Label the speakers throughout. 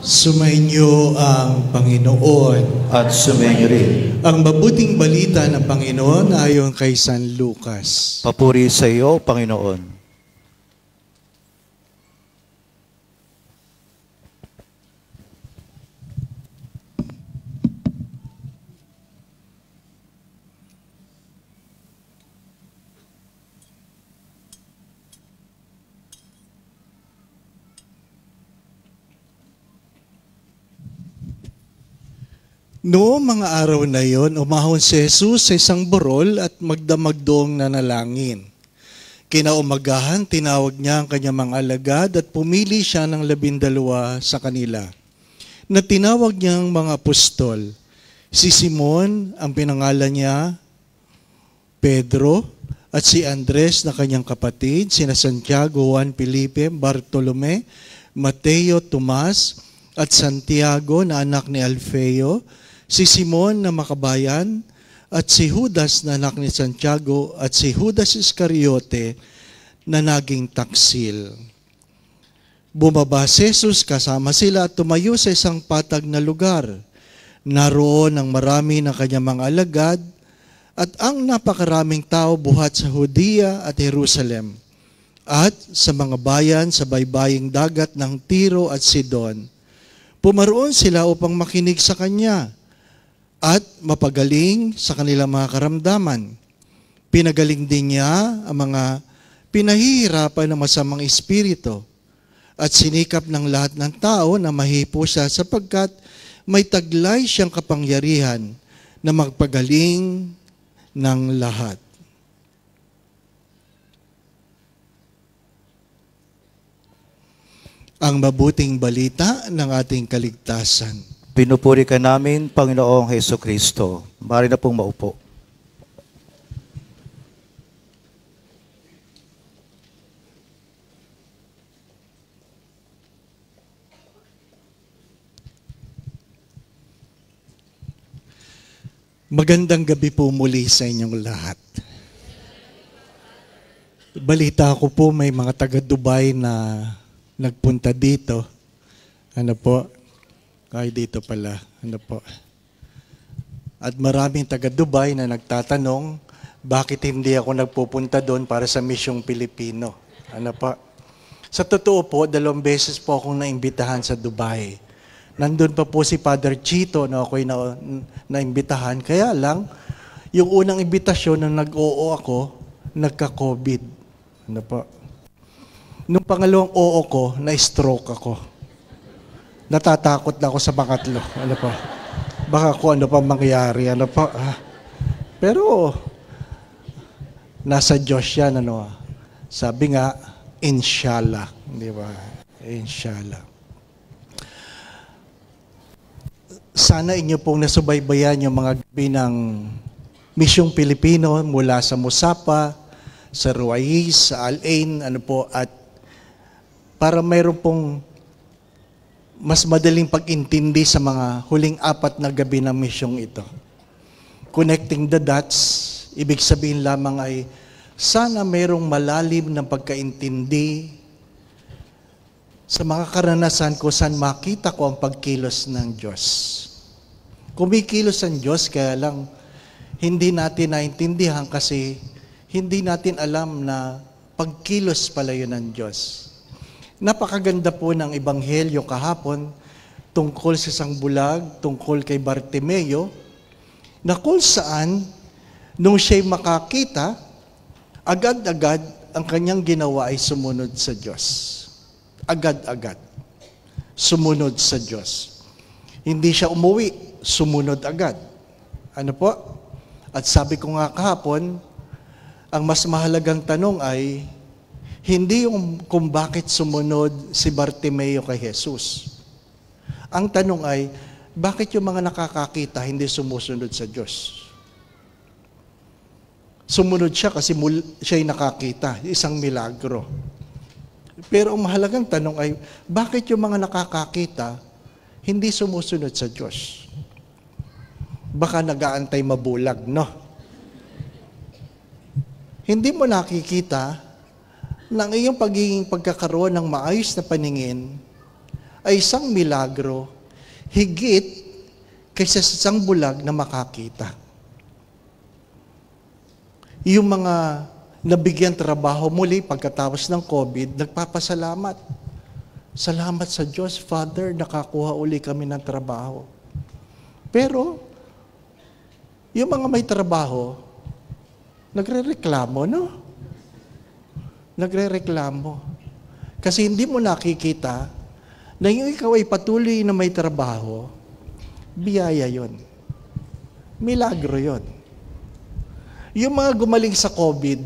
Speaker 1: Sumainyo ang Panginoon.
Speaker 2: At sumainyo rin.
Speaker 1: Ang mabuting balita ng Panginoon ayon kay San Lucas.
Speaker 2: Papuri sa iyo, Panginoon.
Speaker 1: Noong mga araw na yon, umahon si Jesus sa isang burol at magdamagdoong nanalangin. Kinaumagahan, tinawag niya ang kanyang mga alagad at pumili siya ng 12 sa kanila, na tinawag niyang mga apostol. Si Simon, ang pinangalan niya, Pedro, at si Andres na kanyang kapatid, sina Santiago, Juan, Felipe, Bartolome, Mateo, Tomas, at Santiago na anak ni Alfeo, si Simon na makabayan, at si Judas na anak ni Santiago, at si Judas Iscariote na naging taksil. Bumaba si Jesus kasama sila at tumayo sa isang patag na lugar. Naroon ang marami ng kanyang mga alagad at ang napakaraming tao buhat sa Judea at Jerusalem at sa mga bayan sa baybaying dagat ng Tiro at Sidon. Pumaroon sila upang makinig sa kanya at mapagaling sa kanilang mga karamdaman. Pinagaling din niya ang mga pinahihirapan ng masamang espiritu at sinikap ng lahat ng tao na mahipo siya sapagkat may taglay siyang kapangyarihan na magpagaling ng lahat. Ang mabuting balita ng ating kaligtasan.
Speaker 2: Pinupuri ka namin, Panginoong Hesukristo. Maaari na pong maupo.
Speaker 1: Magandang gabi po muli sa inyong lahat. Balita ko po may mga taga-Dubai na nagpunta dito. Ano po? Ay, dito pala. Ano po? At maraming taga-Dubai na nagtatanong, bakit hindi ako nagpupunta doon para sa Misyong Pilipino? Ano po? Sa totoo po, 2 beses po akong naimbitahan sa Dubai. Nandun pa po si Father Chito na ako'y naimbitahan. Kaya lang, yung unang imbitasyon nung nag-oo ako, nagka-COVID. Ano po? Nung pangalawang oo ko, na-stroke ako. Natatakot na ako sa pangatlo. Ano po? Baka kung ano pa mangyari. Ano po? Pero, nasa Diyos yan. Ano? Sabi nga, inshallah. Di ba? Inshallah. Sana inyo pong nasubaybayan yung mga gabi ng Misyong Pilipino mula sa Musapa, sa Ruwais, sa Al-Ain, ano po, at para mayroon pong mas madaling pag-intindi sa mga huling 4 na gabi ng misyong ito. Connecting the dots, ibig sabihin lamang ay sana mayroong malalim na pagkaintindi sa mga karanasan ko saan makita ko ang pagkilos ng Diyos. Kumikilos ang Diyos, kaya lang hindi natin naintindihan kasi hindi natin alam na pagkilos pala yun ng Diyos. Napakaganda po ng Ebanghelyo kahapon tungkol sa isang bulag, tungkol kay Bartimeo, na kung saan, nung siya'y makakita, agad-agad ang kanyang ginawa ay sumunod sa Diyos. Agad-agad. Sumunod sa Diyos. Hindi siya umuwi, sumunod agad. Ano po? At sabi ko nga kahapon, ang mas mahalagang tanong ay, hindi yung kung bakit sumunod si Bartimeo kay Jesus. Ang tanong ay, bakit yung mga nakakakita hindi sumusunod sa Diyos? Sumunod siya kasi siya'y nakakita, isang milagro. Pero ang mahalagang tanong ay, bakit yung mga nakakakita hindi sumusunod sa Diyos? Baka nag-aantay mabulag, no? Hindi mo nakikita ng iyong pagkakaroon ng maayos na paningin ay isang milagro higit kaysa sa isang bulag na makakita. Yung mga nabigyan trabaho muli pagkatapos ng COVID, nagpapasalamat. Salamat sa Diyos, Father, nakakuha uli kami ng trabaho. Pero, yung mga may trabaho, nagre-reklamo, no? Nagre-reklamo. Kasi hindi mo nakikita na yung ikaw ay patuloy na may trabaho, biyaya yon. Milagro yon. Yung mga gumaling sa COVID,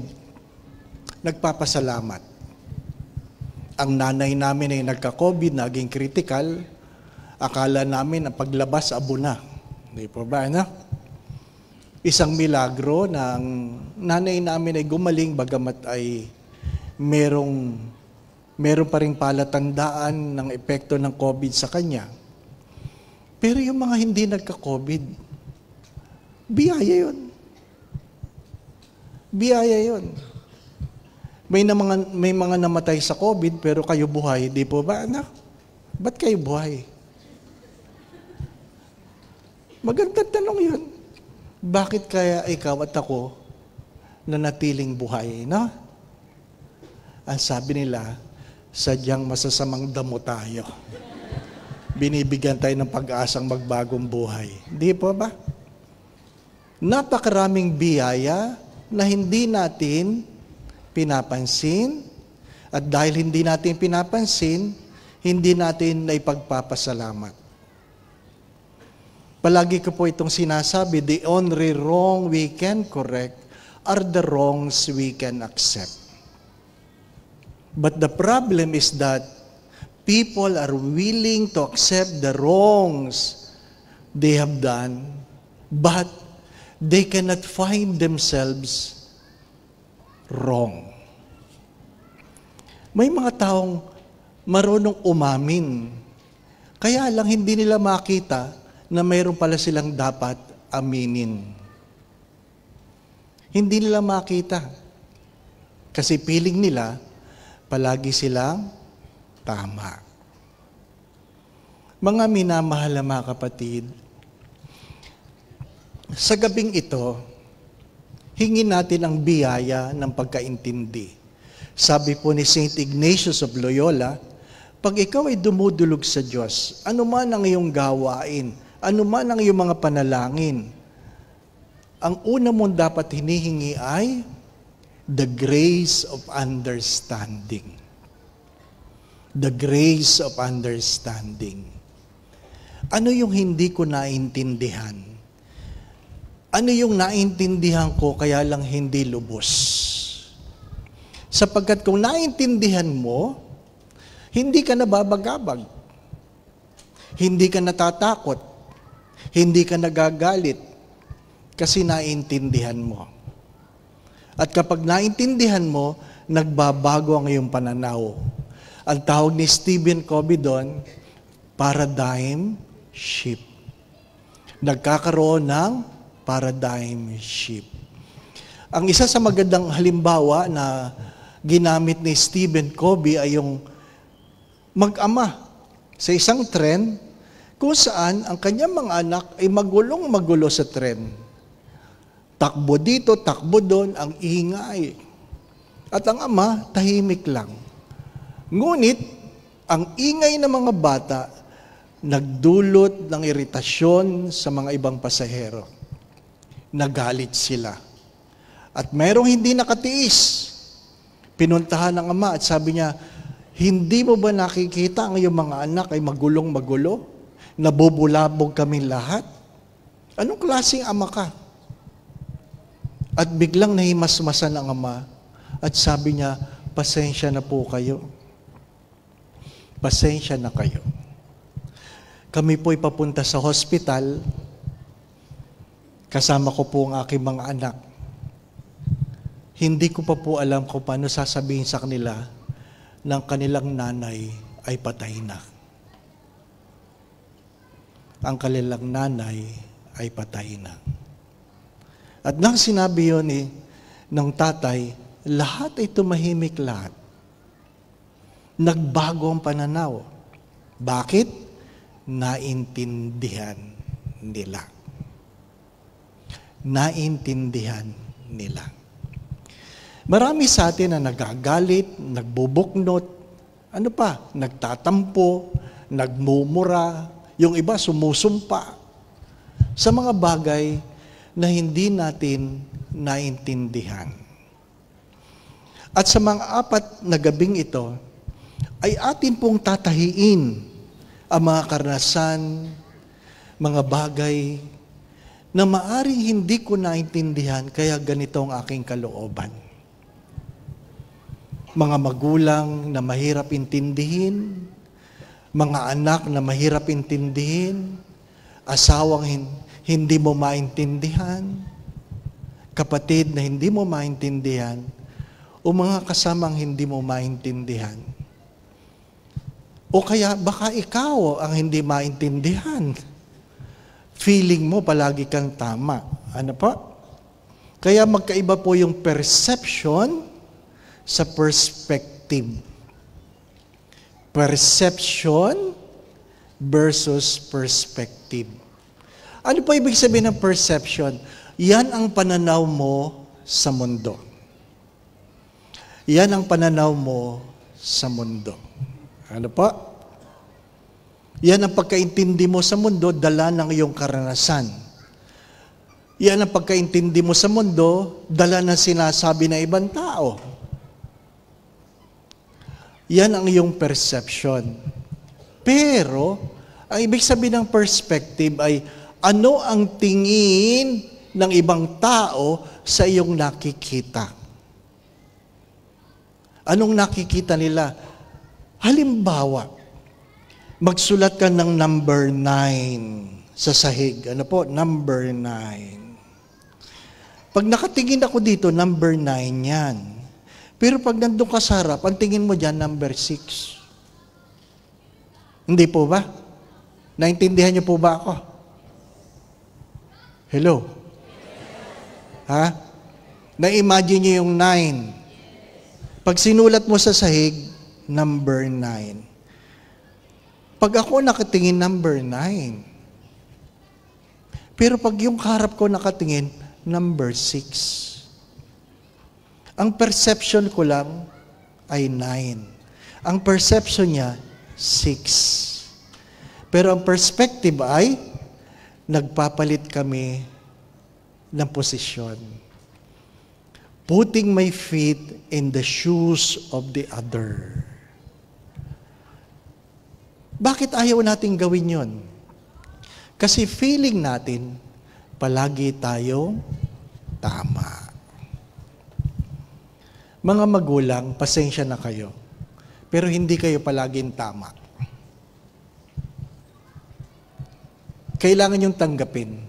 Speaker 1: nagpapasalamat. Ang nanay namin ay nagka-COVID, naging critical. Akala namin ang paglabas, abo na. Hindi po ba, na? Isang milagro na ang nanay namin ay gumaling, bagamat ay meron pa rin palatandaan ng epekto ng COVID sa kanya. Pero yung mga hindi nagka-COVID, biyaya yun. Biyaya yun. May mga namatay sa COVID, pero kayo buhay. Di po ba, anak? Ba't kayo buhay? Magandang tanong yun. Bakit kaya ikaw at ako nanatiling buhay, no? Ang sabi nila, sadyang masasamang damo tayo. Binibigyan tayo ng pag-asang magbagong buhay. Di po ba? Napakaraming biyaya na hindi natin pinapansin, at dahil hindi natin pinapansin, hindi natin naipagpapasalamat. Palagi ko po itong sinasabi, the only wrong we can correct are the wrongs we can accept. But the problem is that people are willing to accept the wrongs they have done, but they cannot find themselves wrong. May mga taong marunong umamin, kaya lang hindi nila makita na mayroon pala silang dapat aminin. Hindi nila makita. Kasi feeling nila, palagi silang tama. Mga minamahal na mga kapatid, sa gabing ito, hingin natin ang biyaya ng pagkaintindi. Sabi po ni St. Ignatius of Loyola, pag ikaw ay dumudulog sa Diyos, ano man ang iyong gawain, ano man ang iyong mga panalangin, ang una mong dapat hinihingi ay the grace of understanding. The grace of understanding. Ano yung hindi ko naintindihan? Ano yung naintindihan ko kaya lang hindi lubos? Sapagkat kung naintindihan mo, hindi ka nababagabag. Hindi ka natatakot. Hindi ka nagagalit. Kasi naintindihan mo. At kapag naintindihan mo, nagbabago ang iyong pananaw. Ang tawag ni Stephen Covey doon, paradigm shift. Nagkakaroon ng paradigm shift. Ang isa sa magandang halimbawa na ginamit ni Stephen Covey ay yung mag-ama sa isang tren kung saan ang kanyang mga anak ay magulong-magulo sa tren. Takbo dito, takbo doon, ang ingay. At ang ama, tahimik lang. Ngunit, ang ingay ng mga bata, nagdulot ng iritasyon sa mga ibang pasahero. Nagalit sila. At mayroong hindi nakatiis. Pinuntahan ng ama at sabi niya, hindi mo ba nakikita ang iyong mga anak ay magulong-magulo? Nabubulabog kami lahat? Anong klaseng ama ka? At biglang nahimasmasan ang ama at sabi niya, pasensya na po kayo. Pasensya na kayo. Kami po'y papunta sa hospital. Kasama ko po ang aking mga anak. Hindi ko pa po alam kung paano sasabihin sa kanila ng kanilang nanay ay patay na. Ang kanilang nanay ay patay na. At nang sinabi yun ng tatay, lahat ay tumahimik lahat. Nagbago ang pananaw. Bakit? Naintindihan nila. Naintindihan nila. Marami sa atin na nagagalit, nagbubuknot, nagtatampo, nagmumura, yung iba sumusumpa sa mga bagay na hindi natin naintindihan. At sa mga 4 na gabing ito, ay atin pong tatahiin ang mga karanasan, mga bagay na maaring hindi ko naintindihan, kaya ganito ang aking kalooban. Mga magulang na mahirap intindihin, mga anak na mahirap intindihin, asawang hindi mo maintindihan, kapatid na hindi mo maintindihan, o mga kasamang hindi mo maintindihan. O kaya baka ikaw ang hindi maintindihan. Feeling mo palagi kang tama. Ano po? Kaya magkaiba po yung perception sa perspective. Perception versus perspective. Ano po ibig sabihin ng perception? Yan ang pananaw mo sa mundo. Yan ang pananaw mo sa mundo. Ano po? Yan ang pagkaintindi mo sa mundo, dala ng iyong karanasan. Yan ang pagkaintindi mo sa mundo, dala ng sinasabi ng ibang tao. Yan ang iyong perception. Pero, ang ibig sabihin ng perspective ay ano ang tingin ng ibang tao sa iyong nakikita. Anong nakikita nila? Halimbawa, magsulat ka ng number 9 sa sahig. Ano po? Number 9. Pag nakatingin ako dito, number 9 yan. Pero pag nandun ka sa harap, ang tingin mo dyan, number 6. Hindi po ba? Naintindihan niyo po ba ako? Hello? Ha? Na-imagine niyo yung 9. Pag sinulat mo sa sahig, number 9. Pag ako nakatingin, number 9. Pero pag yung kaharap ko nakatingin, number 6. Ang perception ko lang ay 9. Ang perception niya, 6. Pero ang perspective ay, nagpapalit kami ng posisyon. Putting my feet in the shoes of the other. Bakit ayaw natin gawin yon? Kasi feeling natin, palagi tayong tama. Mga magulang, pasensya na kayo. Pero hindi kayo palaging tama. Kailangan yung tanggapin.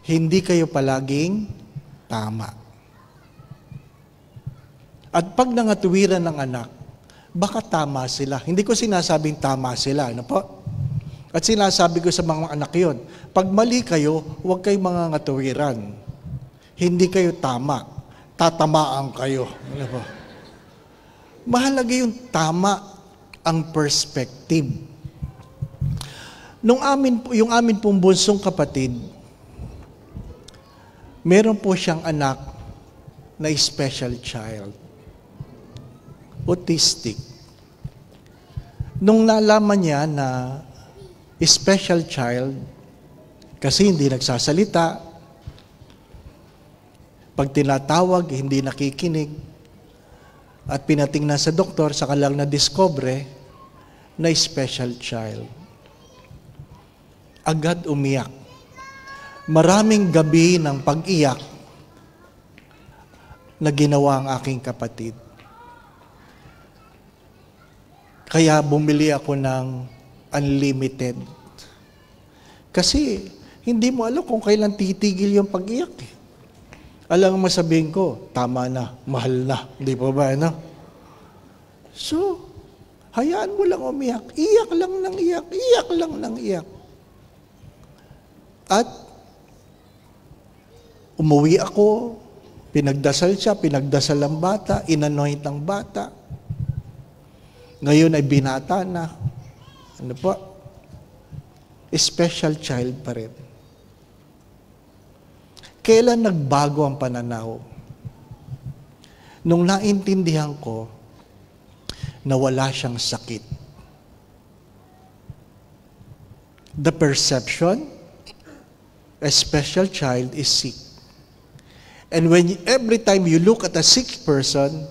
Speaker 1: Hindi kayo palaging tama. At pag nangatuwiran ng anak, baka tama sila. Hindi ko sinasabing tama sila. Ano po? At sinasabi ko sa mga anak yon, pag mali kayo, huwag kayong mga ngatuwiran. Hindi kayo tama. Tatamaan kayo. Ano po? Mahalaga yung tama ang perspective. Yung amin pong bunsong kapatid, meron po siyang anak na special child. Autistic. Nung nalaman niya na special child, kasi hindi nagsasalita, pag tinatawag, hindi nakikinig, at pinatingnan sa doktor, saka lang na-discover na special child. Agad umiyak. Maraming gabi ng pag-iyak na ginawa ang aking kapatid. Kaya bumili ako ng unlimited. Kasi hindi mo alam kung kailan titigil yung pag-iyak. Alam mo sabihin ko, tama na, mahal na. Hindi po ba, ano? So, hayaan mo lang umiyak. Iyak lang ng iyak. Iyak lang ng iyak. At umuwi ako, pinagdasal siya, pinagdasal ang bata, inanoint ang bata. Ngayon ay binata na. Ano po? Special child pa rin. Kailan nagbago ang pananaw? Nung naintindihan ko na wala siyang sakit. The perception, a special child is sick. And every time you look at a sick person,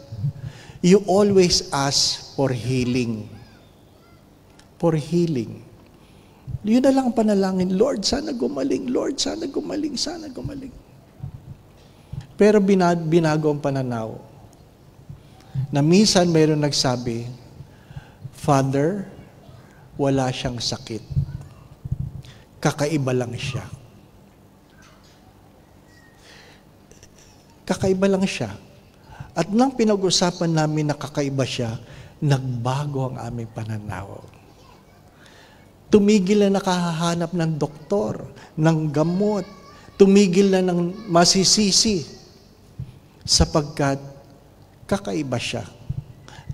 Speaker 1: you always ask for healing. For healing. Yun na lang ang panalangin, Lord, sana gumaling. Lord, sana gumaling. Sana gumaling. Pero binago ang pananaw. Na minsan mayroon nagsabi, Father, wala siyang sakit. Kakaiba lang siya. Kakaiba lang siya. At nang pinag-usapan namin na kakaiba siya, nagbago ang aming pananaw. Tumigil na nakahanap ng doktor, ng gamot. Tumigil na ng masisisi. Sapagkat kakaiba siya.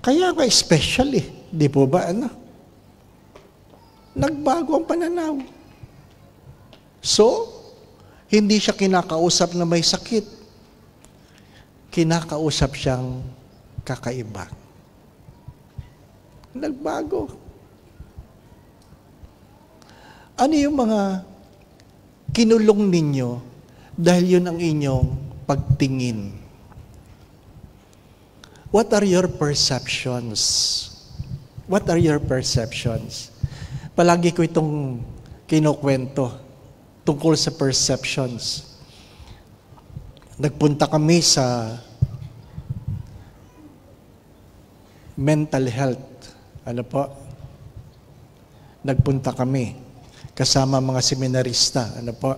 Speaker 1: Kaya nga special eh. Di po ba? Nagbago ang pananaw. So, hindi siya kinakausap na may sakit. Kinakausap siyang kakaiba. Nagbago. Ano yung mga kinulong ninyo dahil yun ang inyong pagtingin? What are your perceptions? What are your perceptions? Palagi ko itong kinukwento tungkol sa perceptions. Nagpunta kami sa mental health. Ano po? Nagpunta kami kasama mga seminarista. Ano po?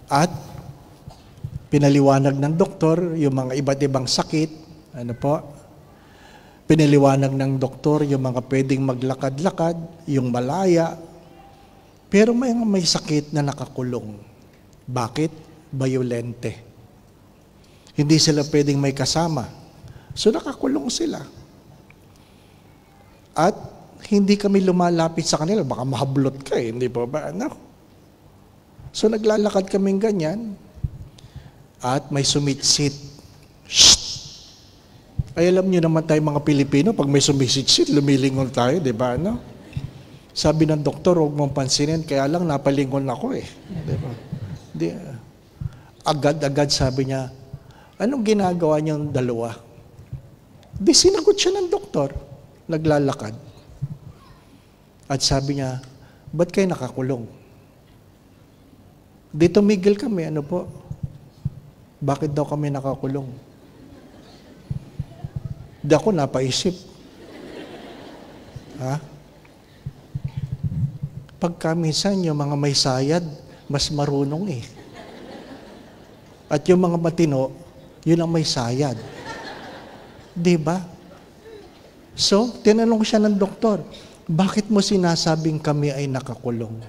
Speaker 1: At pinaliwanag ng doktor yung mga iba't ibang sakit. Ano po? Pinaliwanag ng doktor yung mga pwedeng maglakad-lakad, yung malaya. Pero may sakit na nakakulong. Bakit? Violente. Hindi sila pwedeng may kasama. So nakakulong sila. At hindi kami lumalapit sa kanila. Baka mahablot ka eh. Hindi po ba? Ano? So naglalakad kaming ganyan. At may sumitsit. Shh! Ay alam niyo naman tayo mga Pilipino, pag may sumisit-sit, lumilingon tayo, di ba? Ano? Sabi ng doktor, huwag mong pansinin, kaya lang napalingon ako eh. Di ba? Agad-agad sabi niya, anong ginagawa niyong dalawa? Di sinagot siya ng doktor, naglalakad. At sabi niya, ba't kayo nakakulong? Di tumigil kami, ano po? Bakit daw kami nakakulong? Di ako napaisip. Ha? Pagka minsan yung mga may sayad, mas marunong eh. At yung mga matino, yun ang may sayad. Di ba? So, tinanong siya ng doktor, bakit mo sinasabing kami ay nakakulong?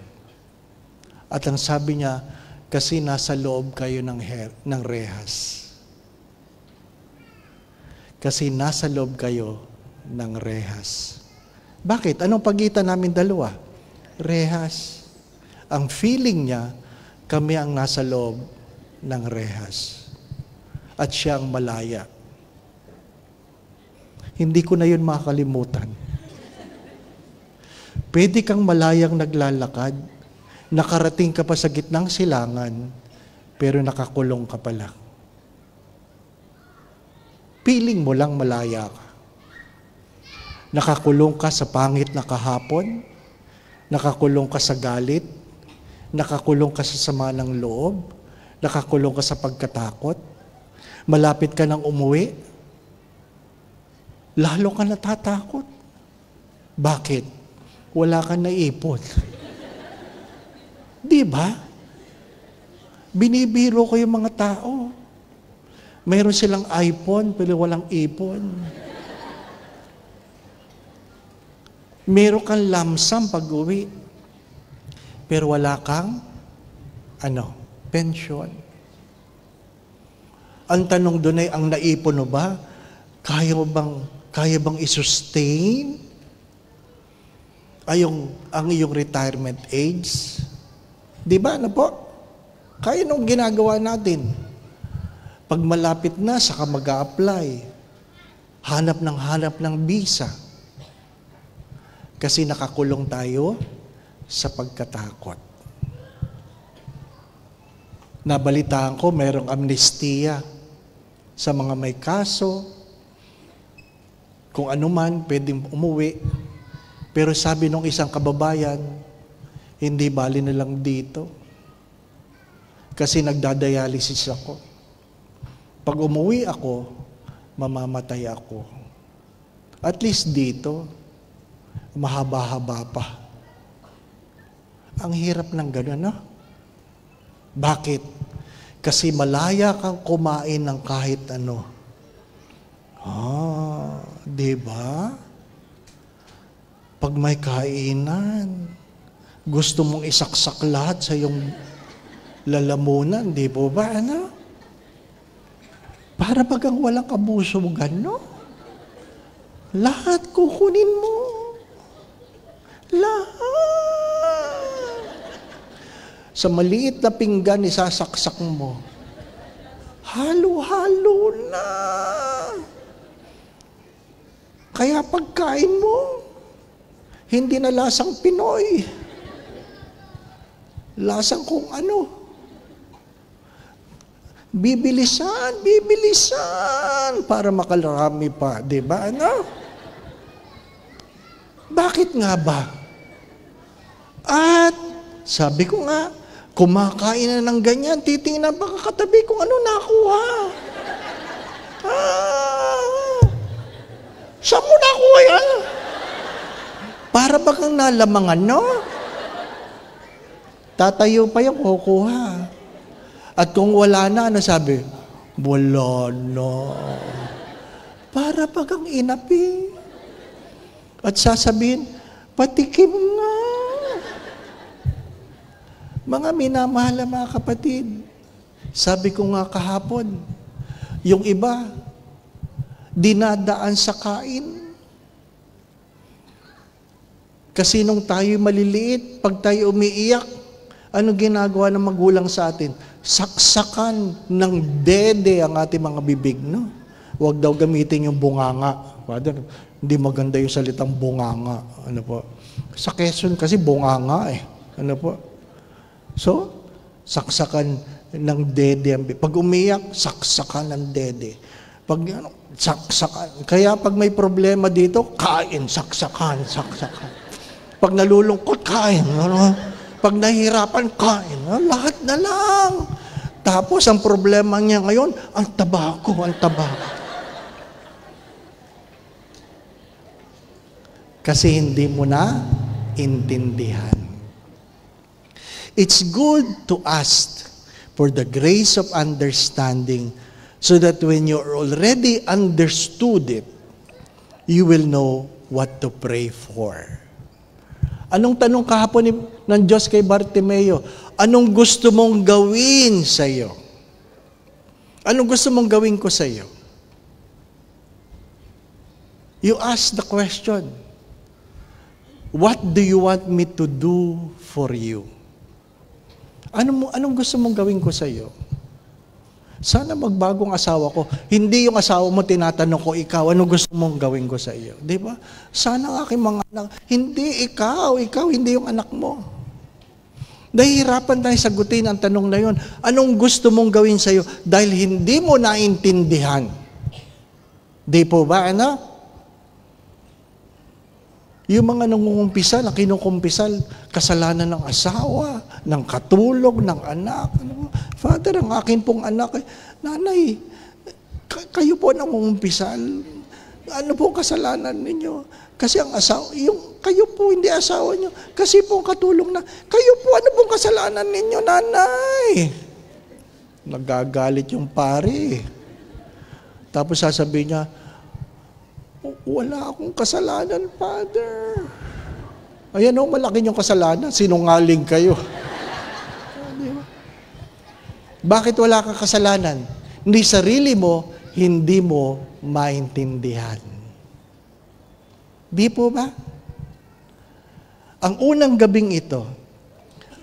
Speaker 1: At ang sabi niya, kasi nasa loob kayo ng rehas. Kasi nasa loob kayo ng rehas. Bakit? Anong pagitan namin dalawa? Rehas. Ang feeling niya, kami ang nasa loob ng rehas. At siya ang malaya. Hindi ko na yun makakalimutan. Pwede kang malayang naglalakad, nakarating ka pa sa gitnang silangan, pero nakakulong ka pala. Piling mo lang malaya ka. Nakakulong ka sa pangit na kahapon, nakakulong ka sa galit, nakakulong ka sa sama ng loob, nakakulong ka sa pagkatakot, malapit ka nang umuwi, lalo ka natatakot. Bakit? Wala kang naipon. Di ba? Binibiro ko yung mga tao. Mayroon silang iPhone, pero walang ipon. Meron kang lamsam pag-uwi, pero wala kang, pension. Ang tanong doon ay, ang naipon mo ba? Kaya bang i-sustain? ay ang iyong retirement age. Di ba? Ano po? Kaya nung ginagawa natin. Pag malapit na, saka mag-a-apply. Hanap ng visa. Kasi nakakulong tayo sa pagkatakot. Nabalitaan ko, mayroong amnestiya sa mga may kaso. Kung ano man, pwedeng umuwi. Pero sabi nung isang kababayan, hindi bali na lang dito. Kasi nagdadialysis ako. Pag umuwi ako, mamamatay ako. At least dito, mahaba-haba pa. Ang hirap ng gano'n, no? Bakit? Kasi malaya kang kumain ng kahit ano. Di ba? Pag may kainan, gusto mong isaksak lahat sa iyong lalamunan, di po ba? Ano? Para bagang walang kabusugan, no? Lahat kukunin mo. Lahat. Sa maliit na pinggan, isasaksak mo. Halo-halo na. Kaya pagkain mo, hindi na lasang Pinoy. Lasang kung ano. Bibilisan para makarami pa, di ba? Ano? Bakit nga ba? At sabi ko nga, kumakain na ng ganyan, titingnan pa kakatabi kung ano nakuha. Saan mo nakuha yan? Para ba kang nalamangan, no? Tatayo pa yung kukuha. At kung wala na, ano sabi? Wala na. Para ba kang inapi? At sasabihin, patikim nga. Mga minamahal na mga kapatid, sabi ko nga kahapon, yung iba, dinadaan sa kain. Kasi nung tayo maliliit, pag tayo umiiyak, ano ginagawa ng magulang sa atin? Saksakan ng dede ang ating mga bibig, no? Huwag daw gamitin yung bunganga. Father, hindi maganda yung salitang bunganga. Ano po? Sa Quezon kasi bunganga eh. Ano po? So, saksakan ng dede. Pag umiyak, saksakan ng dede. Pag saksakan. Kaya pag may problema dito, kain, saksakan. Pag nalulungkot, kain. Pag nahihirapan, kain. Lahat na lang. Tapos, ang problema niya ngayon, ang tabako. Kasi hindi mo na intindihan. It's good to ask for the grace of understanding so that when you're already understood it, you will know what to pray for. Anong tanong kahapon ng Diyos kay Bartimeo? Anong gusto mong gawin sa iyo? Anong gusto mong gawin ko sa iyo? You ask the question, what do you want me to do for you? Anong gusto mong gawin ko sa iyo? Sana magbagong asawa ko. Hindi yung asawa mo tinatanong ko, ikaw, anong gusto mong gawin ko sa iyo? Di ba? Sana ang aking mga anak, hindi ikaw, hindi yung anak mo. Nahihirapan tayo sagutin ang tanong na yun. Anong gusto mong gawin sa iyo? Dahil hindi mo naintindihan. Di po ba, ano? Yung mga nangungumpisal, ang kinukumpisal, kasalanan ng asawa, ng katulog, ng anak. Father, ang akin pong anak, nanay, kayo po nangungumpisal. Ano po kasalanan ninyo? Kasi ang asawa, kayo po hindi asawa nyo. Kasi po katulong na, kayo po, ano pong kasalanan ninyo, nanay? Nagagalit yung pare. Tapos sasabihin niya, wala akong kasalanan, Father. Ayan o, malaki yung kasalanan. Sinungaling kayo. Bakit wala kang kasalanan? Hindi sarili mo, hindi mo maintindihan. Di po ba? Ang unang gabing ito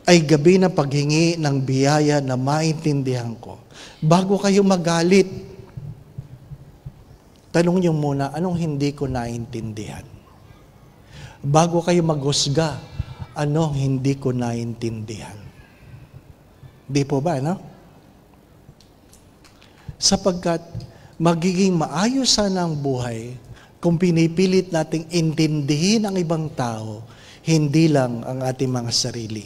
Speaker 1: ay gabi na paghingi ng biyaya na maintindihan ko. Bago kayo magalit, tanong niyo muna, anong hindi ko naintindihan? Bago kayo maghusga, anong hindi ko naintindihan? Di po ba, no? Sapagkat magiging maayos sana ang buhay kung pinipilit nating intindihin ang ibang tao, hindi lang ang ating mga sarili.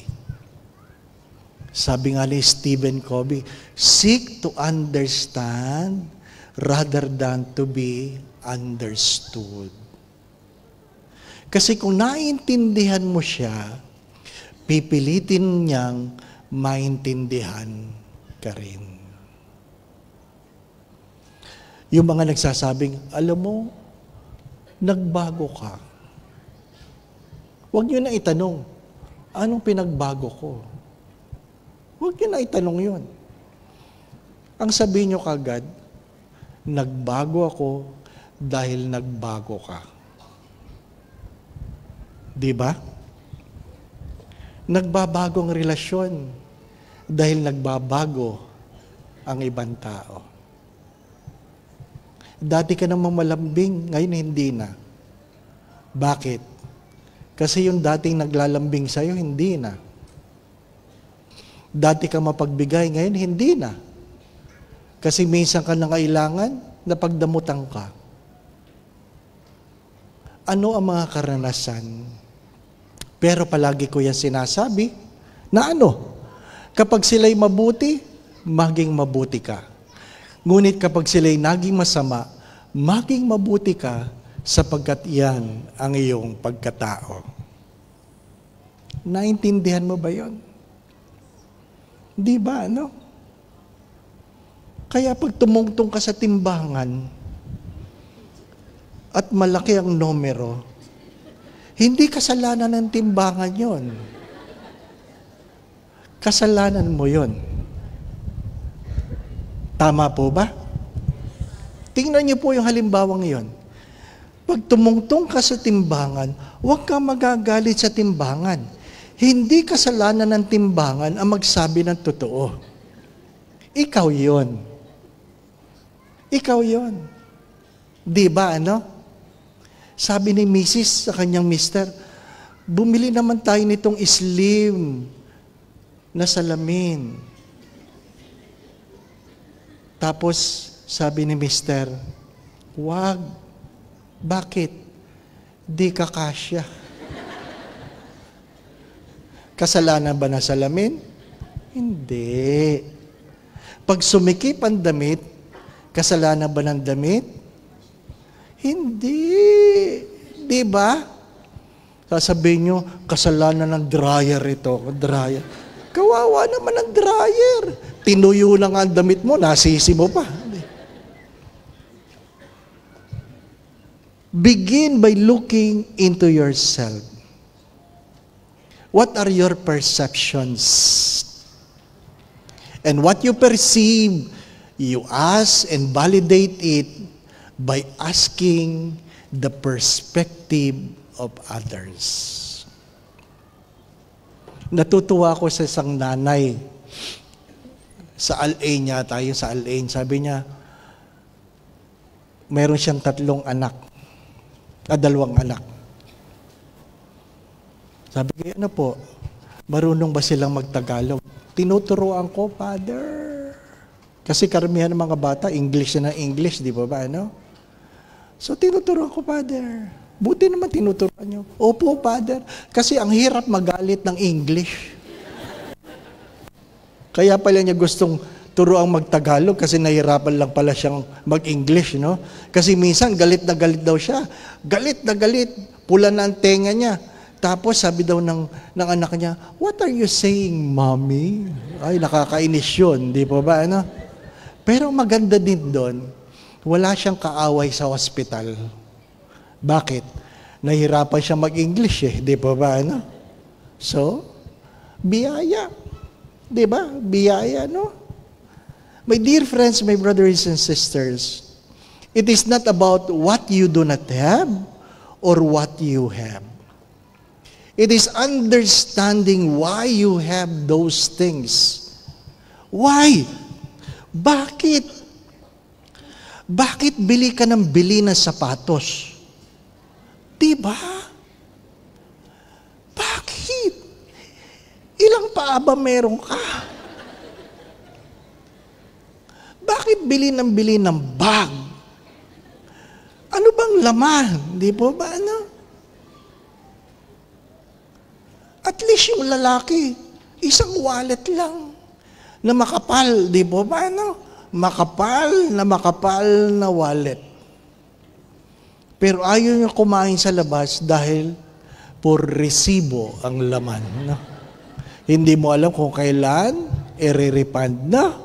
Speaker 1: Sabi nga ni Stephen Covey, seek to understand rather than to be understood. Kasi kung naiintindihan mo siya, pipilitin niyang maintindihan ka rin. Yung mga nagsasabing, alam mo, nagbago ka. Huwag niyo na itanong, anong pinagbago ko? Huwag niyo na itanong yun. Ang sabihin niyo kagad, nagbago ako dahil nagbago ka. Di ba? Nagbabago ang relasyon dahil nagbabago ang ibang tao. Dati ka namang malambing, ngayon hindi na. Bakit? Kasi yung dating naglalambing sa'yo, hindi na. Dati ka mapagbigay, ngayon hindi na. Kasi minsan ka nangailangan, napagdamutan ka. Ano ang mga karanasan? Pero palagi ko yan sinasabi, na ano? Kapag sila'y mabuti, maging mabuti ka. Ngunit kapag sila'y naging masama, maging mabuti ka, sapagkat yan ang iyong pagkatao. Naintindihan mo ba yon? Di ba, ano? Kaya pag tumungtong ka sa timbangan at malaki ang numero, hindi kasalanan ng timbangan yon. Kasalanan mo yon. Tama po ba? Tingnan niyo po yung halimbawang yon. Pag tumungtong ka sa timbangan, huwag kang magagalit sa timbangan. Hindi kasalanan ng timbangan ang magsabi ng totoo. Ikaw yon. Ikaw yon. Di ba, ano? Sabi ni Mrs. sa kanyang mister, bumili naman tayo nitong slim na salamin. Tapos, sabi ni mister, wag. Bakit? Di ka kasya. Kasalanan ba na salamin? Hindi. Pag sumikip ang damit, kasalanan ba ng damit? Hindi. Di ba? Sasabihin nyo, kasalanan ng dryer ito. Dryer. Kawawa naman ang dryer. Tinuyo lang ang damit mo, nasisi mo pa. Begin by looking into yourself. What are your perceptions? And what you perceive, you ask and validate it by asking the perspective of others. Natutuwa ako sa isang nanay sa Al-Ain niya, tayo sa Al-Ain. Sabi niya, meron siyang 3 anak. 2 anak. Sabi ko, ano po, marunong ba silang magtagalog? Tinuturoan ko, Father. Kasi karamihan ng mga bata, English na English, di ba ba, ano? So, tinuturoan ko, Father. Buti naman tinuturoan niyo. Opo, Father. Kasi ang hirap magalit ng English. Kaya pala niya gustong turuang magtagalog kasi nahirapan lang pala siyang mag-English, no? Kasi minsan galit na galit daw siya. Galit na galit. Pula na ang tenga niya. Tapos sabi daw ng anak niya, what are you saying, Mommy? Ay, nakakainis yun. Di po ba, ano? Pero maganda din doon, wala siyang kaaway sa hospital. Bakit? Nahirapan siya mag-English eh. Di po ba, ano? So, biyaya. Di ba? Biyaya, no? My dear friends, my brothers and sisters, it is not about what you do not have or what you have. It is understanding why you have those things. Why? Bakit? Bakit bili ka ng bili ng sapatos? Diba? Bakit? Ilang paa ba meron ka? Bakit bili ng bag? Ano bang laman? Di po ba ano? At least yung lalaki, isang wallet lang na makapal, di po ba ano? Makapal na wallet. Pero ayaw niyo kumain sa labas dahil por resibo ang laman. No? Hindi mo alam kung kailan i-refund na.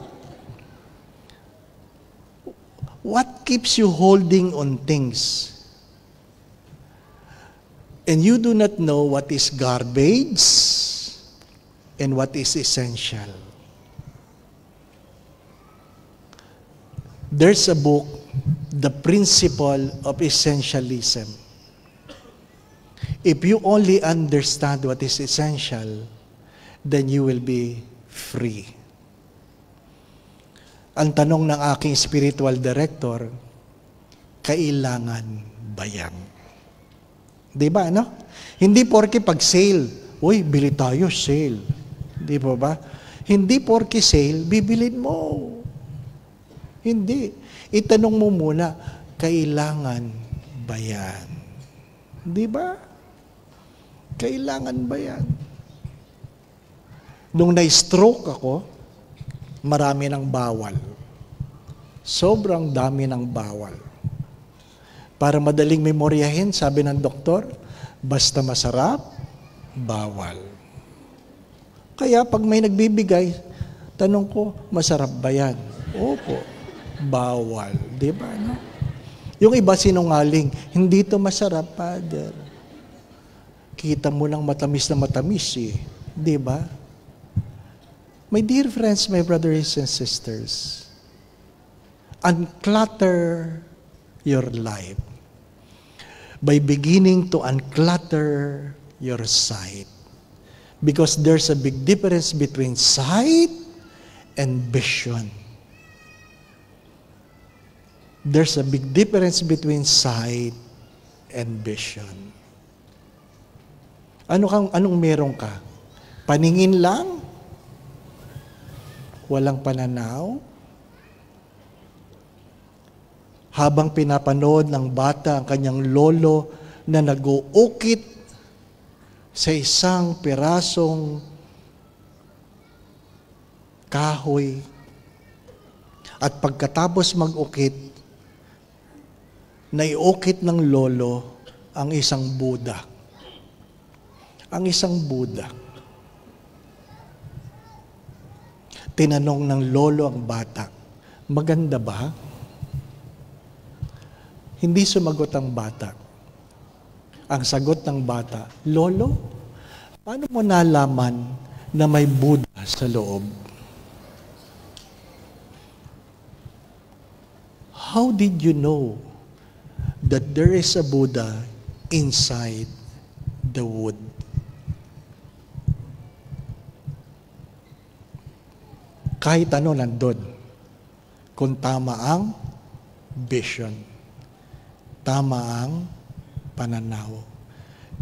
Speaker 1: What keeps you holding on things? And you do not know what is garbage and what is essential. There's a book, The Principle of Essentialism. If you only understand what is essential, then you will be free. Ang tanong ng aking spiritual director, kailangan ba yan? Diba, ano? Hindi porke pag sale, uy, bili tayo, sale. Di ba? Hindi porke sale, bibilin mo. Hindi. Itanong mo muna, kailangan ba yan? Di ba? Kailangan ba yan? Nung na-stroke ako, marami ng bawal. Sobrang dami ng bawal. Para madaling memoryahin, sabi ng doktor, basta masarap, bawal. Kaya pag may nagbibigay, tanong ko, masarap ba yan? Opo, bawal. Di ba? No? Yung iba sinungaling, hindi to masarap, Father. Kita mo lang matamis na matamis eh. Di ba? My dear friends, my brothers and sisters, unclutter your life by beginning to unclutter your sight. Because there's a big difference between sight and vision. There's a big difference between sight and vision. Anong meron ka? Paningin lang? Walang pananaw? Habang pinapanood ng bata ang kanyang lolo na nag-uukit sa isang pirasong kahoy at pagkatapos mag-ukit, naiukit ng lolo ang isang Buddha. Ang isang Buddha. Tinanong ng lolo ang bata, maganda ba? Hindi sumagot ang bata. Ang sagot ng bata, Lolo, paano mo nalaman na may Buddha sa loob? How did you know that there is a Buddha inside the wood? Kahit ano nandun, kung tama ang vision. Tama ang pananaw.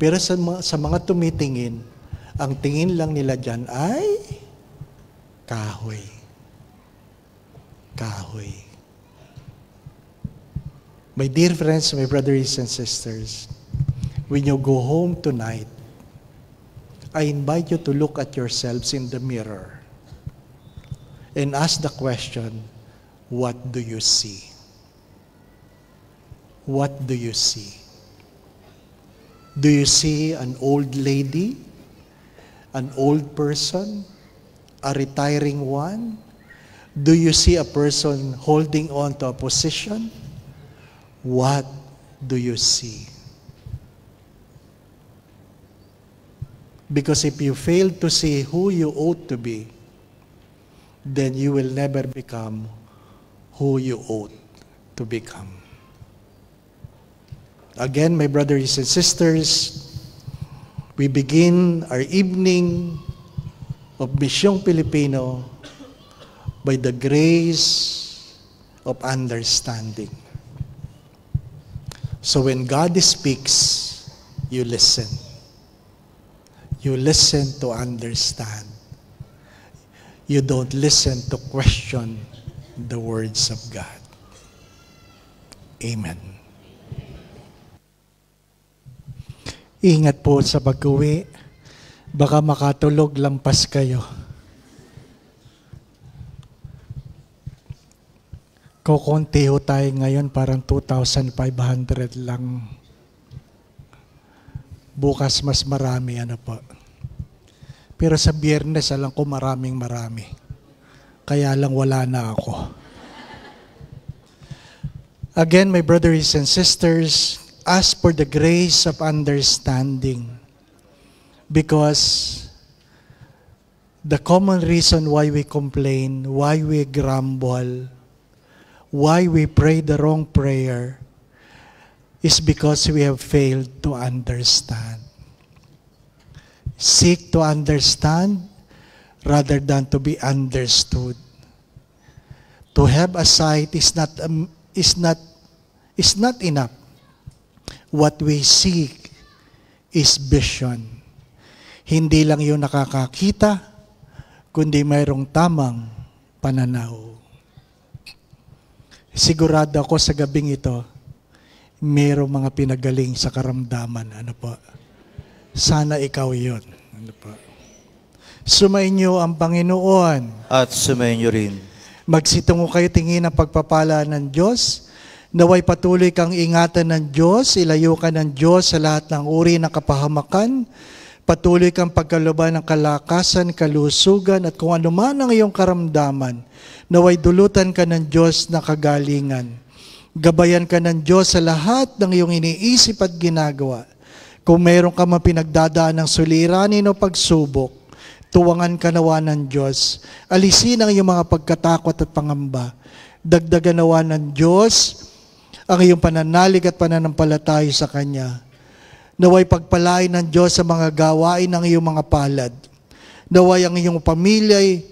Speaker 1: Pero sa mga tumitingin, ang tingin lang nila dyan ay kahoy. Kahoy. My dear friends, my brothers and sisters, when you go home tonight, I invite you to look at yourselves in the mirror and ask the question, what do you see? What do you see? Do you see an old lady? An old person? A retiring one? Do you see a person holding on to a position? What do you see? Because if you fail to see who you ought to be, then you will never become who you ought to become. Again, my brothers and sisters, We begin our evening of Misyong Pilipino by the grace of understanding. So when God speaks, you listen. You listen to understand. You don't listen to question the words of God. Amen. Ingat po sa pag-uwi. Baka makatulog lampas kayo. Kukunti ho tayo ngayon, parang 2,500 lang. Bukas mas marami, ano po. Pero sa Biyernes, alam ko marami. Kaya lang wala na ako. Again, my brothers and sisters, ask for the grace of understanding. Because the common reason why we complain, why we grumble, why we pray the wrong prayer, is because we have failed to understand. Seek to understand rather than to be understood. To have a sight is not enough. What we seek is vision. Hindi lang yung nakakakita, kundi mayroong tamang pananaw. Sigurado ako sa gabing ito, mayroong mga pinagaling sa karamdaman. Ano po? Sana ikaw yun. Ano po? Sumainyo ang Panginoon.
Speaker 2: At sumainyo rin.
Speaker 1: Magsitungo kayo tingin ang pagpapala ng Diyos. Naway patuloy kang ingatan ng Diyos, ilayo ka ng Diyos sa lahat ng uri ng kapahamakan, patuloy kang pagkaluban ng kalakasan, kalusugan, at kung ano man ang iyong karamdaman, naway dulutan ka ng Diyos na kagalingan. Gabayan ka ng Diyos sa lahat ng iyong iniisip at ginagawa. Kung mayroon ka man pinagdadaan ng suliranin o pagsubok, tuwangan ka nawa ng Diyos. Alisin ang iyong mga pagkatakot at pangamba. Dagdagan nawa ng Diyos ang iyong pananalig at pananampalataya sa Kanya. Naway pagpalain ng Diyos sa mga gawain ng iyong mga palad. Naway ang iyong pamilya ay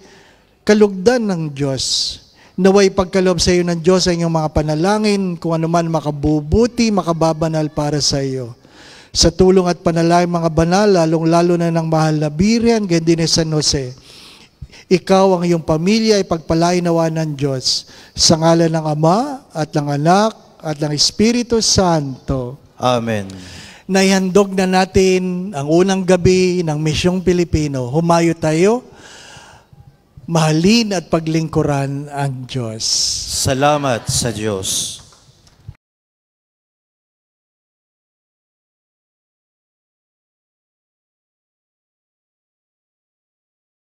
Speaker 1: kalugdan ng Diyos. Naway pagkaloob sa iyo ng Diyos ang iyong mga panalangin, kung ano man makabubuti, makababanal para sa iyo. Sa tulong at panalangin mga banal, lalong-lalo na ng mahal na Birian, ganyan din ni San Jose. Ikaw ang iyong pamilya ay pagpalain nawa ng Diyos. Sa ngalan ng Ama at ng Anak at ng Espiritu Santo.
Speaker 2: Amen.
Speaker 1: Naihandog na natin ang unang gabi ng Misyong Pilipino. Humayo tayo, mahalin at paglingkuran ang Diyos.
Speaker 2: Salamat sa Diyos.